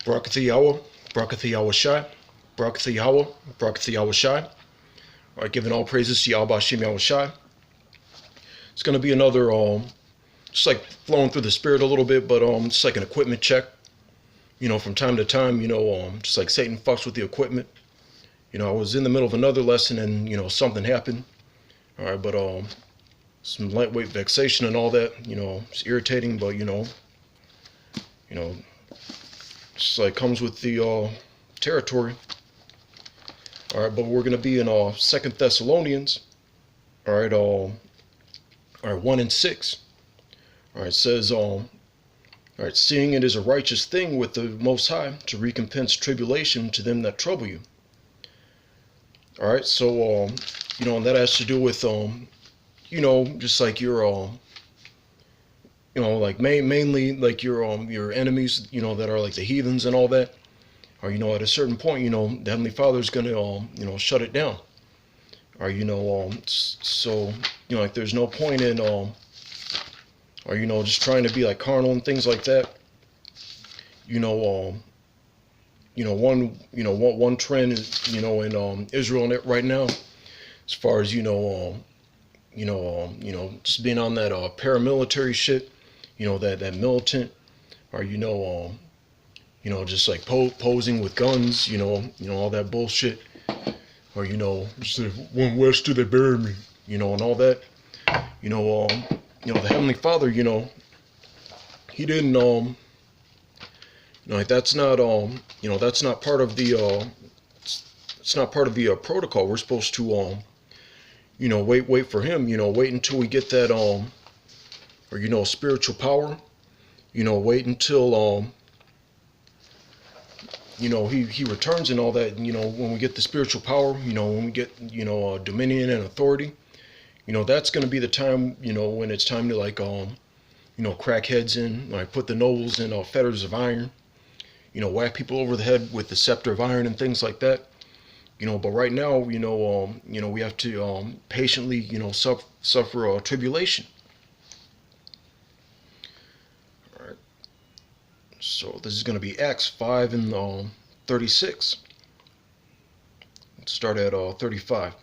Barakatha Yahweh, Barakatha Yahweh Shai, Barakatha Yahweh, Barakatha Yahweh Shai. All right, giving all praises to Yahweh Hashem Yahweh Shai. It's going to be another, just like flowing through the spirit a little bit, but just like an equipment check. You know, from time to time, just like Satan fucks with the equipment. You know, I was in the middle of another lesson and, something happened. All right, but some lightweight vexation and all that, it's irritating, but, just like comes with the territory. All right, but we're going to be in 2 Thessalonians, all right, 1 and 6. All right, it says, all right, seeing it is a righteous thing with the Most High to recompense tribulation to them that trouble you. All right, so, and that has to do with, just like your, like mainly like your enemies, that are like the heathens and all that. Or, at a certain point, the Heavenly Father's going to, shut it down. Or, so, like there's no point in, or, just trying to be like carnal and things like that. One trend is, in Israel right now, as far as, just being on that paramilitary shit, that militant, or, just like posing with guns, all that bullshit, or, just one west till they bury me, and all that, the Heavenly Father, He didn't, like that's not, that's not part of the, it's not part of the protocol. We're supposed to, wait for Him, wait until we get that, or, spiritual power, wait until, he returns and all that, when we get the spiritual power, when we get, dominion and authority, that's going to be the time, when it's time to like, crack heads in, like put the nobles in fetters of iron, whack people over the head with the scepter of iron and things like that. But right now, we have to patiently, suffer tribulation. All right. So this is going to be Acts 5 and 36. Let's start at 35.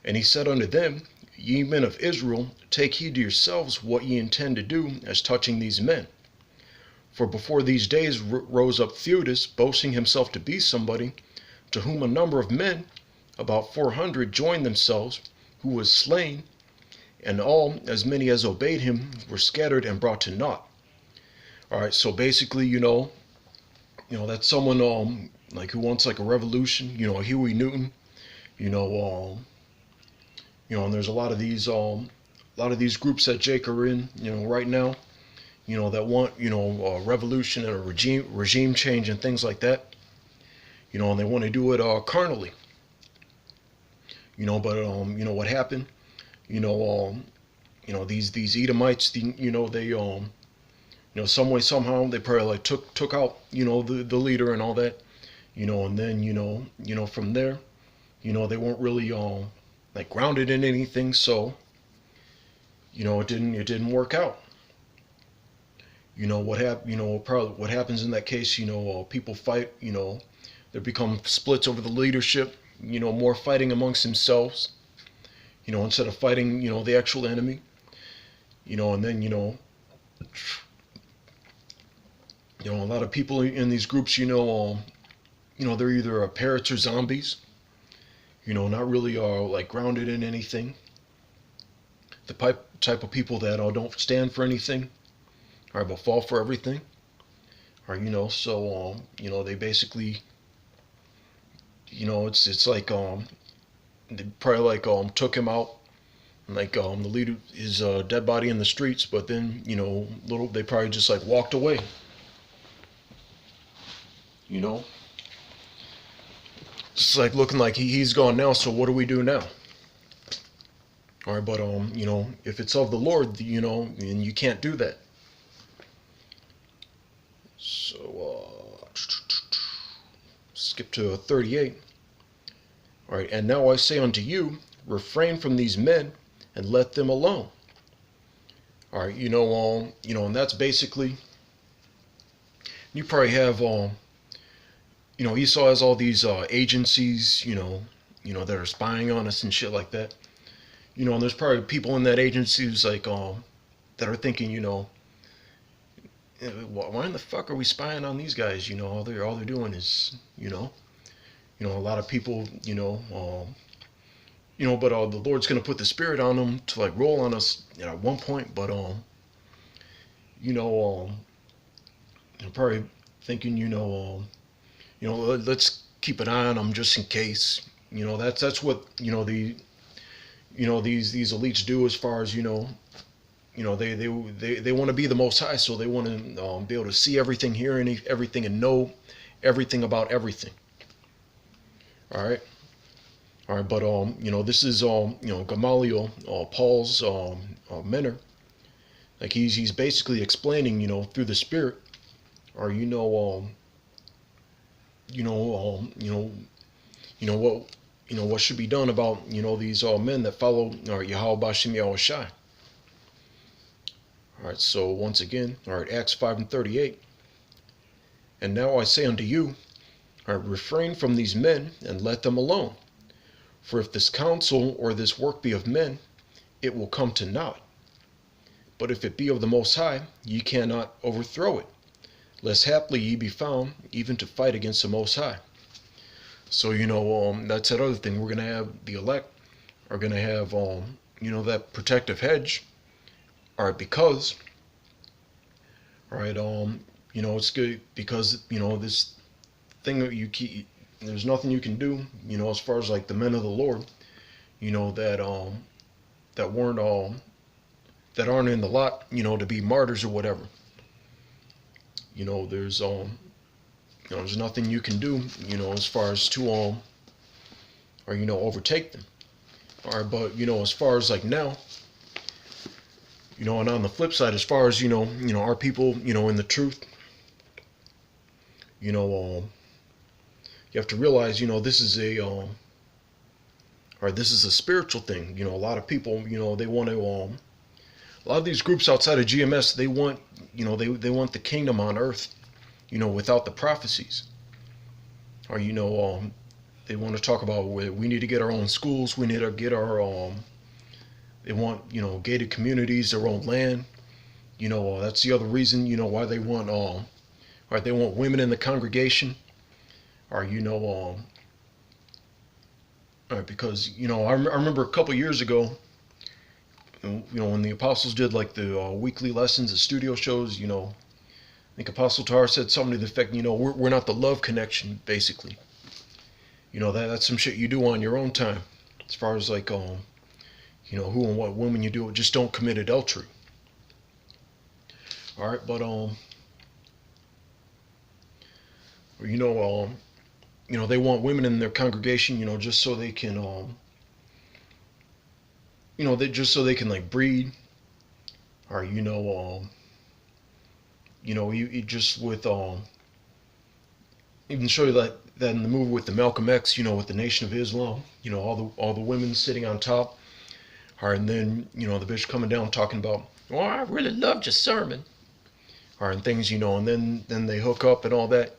And he said unto them, Ye men of Israel, take heed to yourselves what ye intend to do as touching these men. For before these days rose up Theudas, boasting himself to be somebody, to whom a number of men, about 400, joined themselves, who was slain, and all, as many as obeyed him, were scattered and brought to naught. All right, so basically, that's someone like who wants like a revolution, Huey Newton, and there's a lot of these groups that Jake are in, right now, that want, a revolution and a regime change and things like that, and they want to do it carnally, but what happened, these Edomites, they some way somehow they probably like took out, the leader and all that, and then from there, they weren't really like grounded in anything, so it didn't work out. Probably what happens in that case, people fight, there become splits over the leadership, more fighting amongst themselves, instead of fighting, the actual enemy, and then, a lot of people in these groups, they're either parrots or zombies, not really like grounded in anything. The type of people that don't stand for anything, all right, but fall for everything. All right, so they basically, it's like they probably like took him out, like the leader, his dead body in the streets, but then they probably just like walked away. It's like looking like he's gone now, so what do we do now? All right, but if it's of the Lord, and you can't do that. So skip to 38. All right, and now I say unto you, refrain from these men and let them alone. All right, and that's basically, you probably have Esau has all these agencies, that are spying on us and shit like that. And there's probably people in that agency who's like, that are thinking, why in the fuck are we spying on these guys? All they're doing is, a lot of people, but the Lord's gonna put the Spirit on them to like roll on us at one point. But you know, I'm probably thinking, let's keep an eye on them just in case. That's what these elites do as far as they want to be the Most High, so they want to be able to see everything, hear everything, and know everything about everything. All right, but this is Gamaliel, Paul's mentor. Like he's basically explaining, through the Spirit, or what should be done about these men that follow Yahweh Bashim Yahushai. All right, so once again, all right, Acts 5:38. And now I say unto you, all right, refrain from these men and let them alone. For if this counsel or this work be of men, it will come to naught. But if it be of the Most High, ye cannot overthrow it, lest haply ye be found even to fight against the Most High. So that's that other thing. We're gonna have the elect are gonna have that protective hedge. All right, because it's good because this thing that there's nothing you can do as far as like the men of the Lord that weren't that aren't in the lot to be martyrs or whatever. There's nothing you can do as far as to overtake them. All right, but as far as like now, and on the flip side, as far as our people in the truth, you have to realize this is a spiritual thing. A lot of people they want to a lot of these groups outside of GMS, they want they want the kingdom on earth without the prophecies. Or they want to talk about we need to get our own schools, we need to get our they want gated communities, their own land. That's the other reason why they want they want women in the congregation. Or because I remember a couple years ago, when the apostles did like the weekly lessons, the studio shows, I think Apostle Tar said something to the effect, we're not the love connection, basically. That's some shit you do on your own time, as far as like who and what women you do. Just don't commit adultery. All right, but they want women in their congregation, just so they can like breed, or you just with even show you that in the movie with the Malcolm X, with the Nation of Islam, all the women sitting on top, or and then the bitch coming down talking about, oh, I really loved your sermon, or and things, and then they hook up and all that,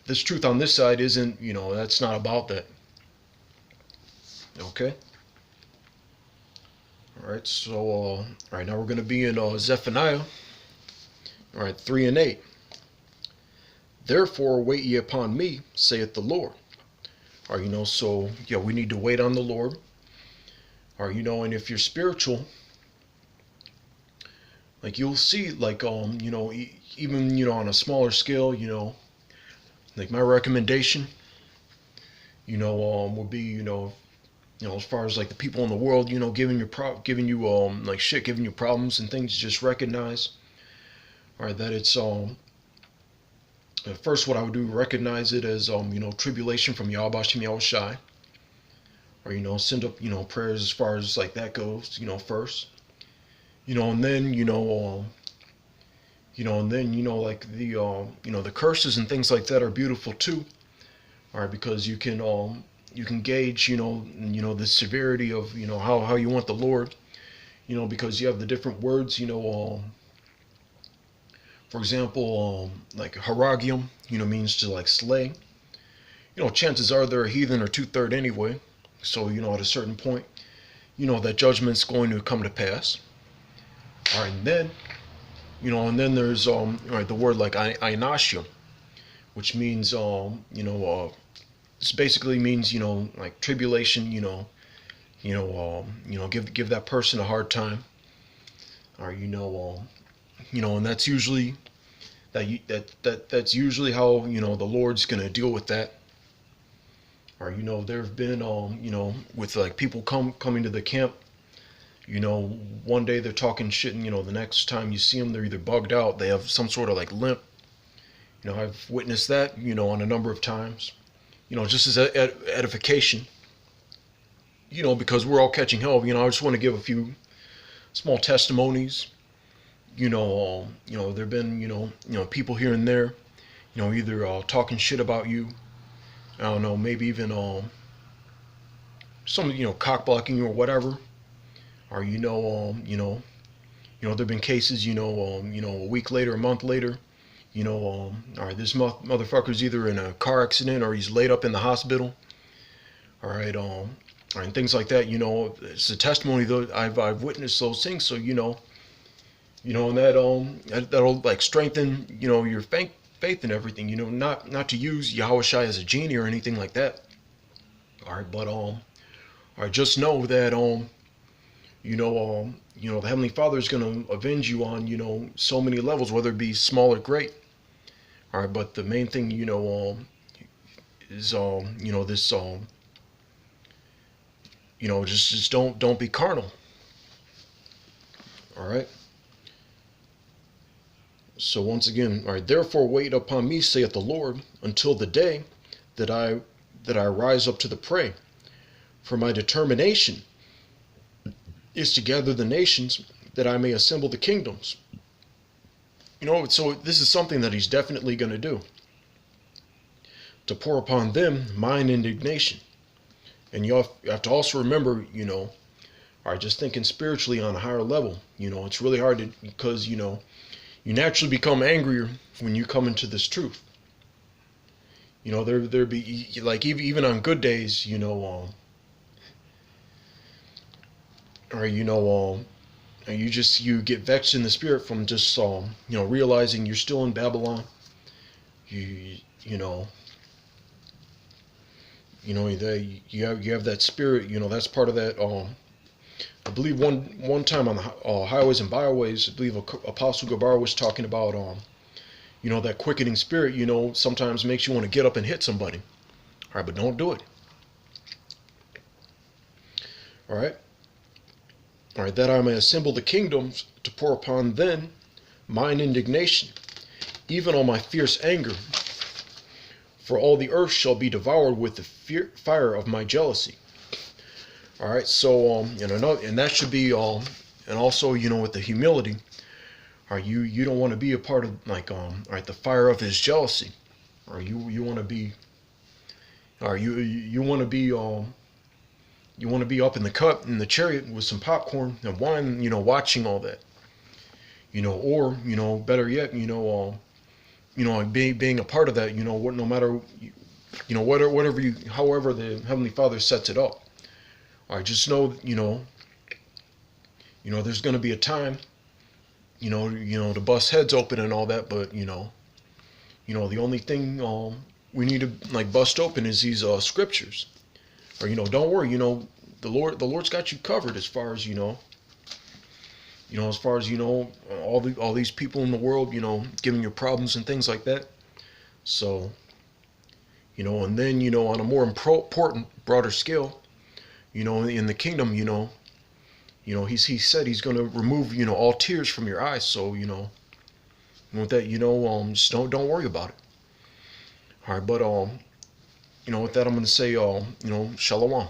this truth on this side isn't, that's not about that. Okay. All right, so all right, now we're going to be in Zephaniah. All right, 3 and 8. Therefore wait ye upon me, saith the Lord. Or so yeah, we need to wait on the Lord. Or and if you're spiritual, like you'll see, like even on a smaller scale, like my recommendation, would be as far as like the people in the world, giving you like shit, giving you problems and things, just recognize, all right, that it's first what I would do, recognize it as tribulation from Yahweh Bashim Yahushai, or send up prayers as far as like that goes, first, and then and then like the curses and things like that are beautiful too, all right, because you can gauge the severity of how you want the Lord, because you have the different words For example, like haragium, means to like slay. Chances are they're a heathen or two-third anyway. So, at a certain point, that judgment's going to come to pass. All right, and then there's the word like inashia, which means this basically means like tribulation. Give that person a hard time. Or and that's usually that's usually how the Lord's gonna deal with that. Or there have been with like people coming to the camp. One day they're talking shit, and the next time you see them, they're either bugged out, they have some sort of like limp. I've witnessed that on a number of times. Just as edification. Because we're all catching hell. I just want to give a few small testimonies. There've been people here and there, either talking shit about you. I don't know, maybe even some cock blocking or whatever. Or there've been cases, a week later, a month later, all right, this motherfucker's either in a car accident or he's laid up in the hospital. All right, and things like that. It's a testimony though. I've witnessed those things, so and that'll like strengthen your faith and everything. Not to use Yahushua as a genie or anything like that. All right, but all right, just know that the Heavenly Father is going to avenge you on so many levels, whether it be small or great. All right, but the main thing is this just don't be carnal. All right. So once again, all right, therefore wait upon me, saith the Lord, until the day that I rise up to the prey. For my determination is to gather the nations, that I may assemble the kingdoms. So this is something that he's definitely going to do. To pour upon them mine indignation. And you have to also remember, all right, just thinking spiritually on a higher level, it's really hard to, because, you naturally become angrier when you come into this truth. There be like even on good days, or you get vexed in the spirit from just realizing you're still in Babylon. You have that spirit. That's part of that. I believe one time on the highways and byways, I believe Apostle Gabar was talking about that quickening spirit. Sometimes makes you want to get up and hit somebody. All right, but don't do it. All right. All right, that I may assemble the kingdoms, to pour upon them mine indignation, even all my fierce anger. For all the earth shall be devoured with the fire of my jealousy. All right, so and that should be and also with the humility. All right, you don't want to be a part of like all right, the fire of his jealousy, or you want to be, or you want to be you want to be up in the cut in the chariot with some popcorn and wine, watching all that, or better yet, being a part of that, what, no matter, whatever however the Heavenly Father sets it up. All right, just know, there's going to be a time, to bust heads open and all that, but the only thing we need to like bust open is these scriptures. Or don't worry, the Lord's got you covered as far as all these people in the world, giving you problems and things like that. So, and then on a more important, broader scale, in the kingdom, he said he's going to remove all tears from your eyes. So with that, just don't worry about it. All right, but with that, I'm going to say shalom.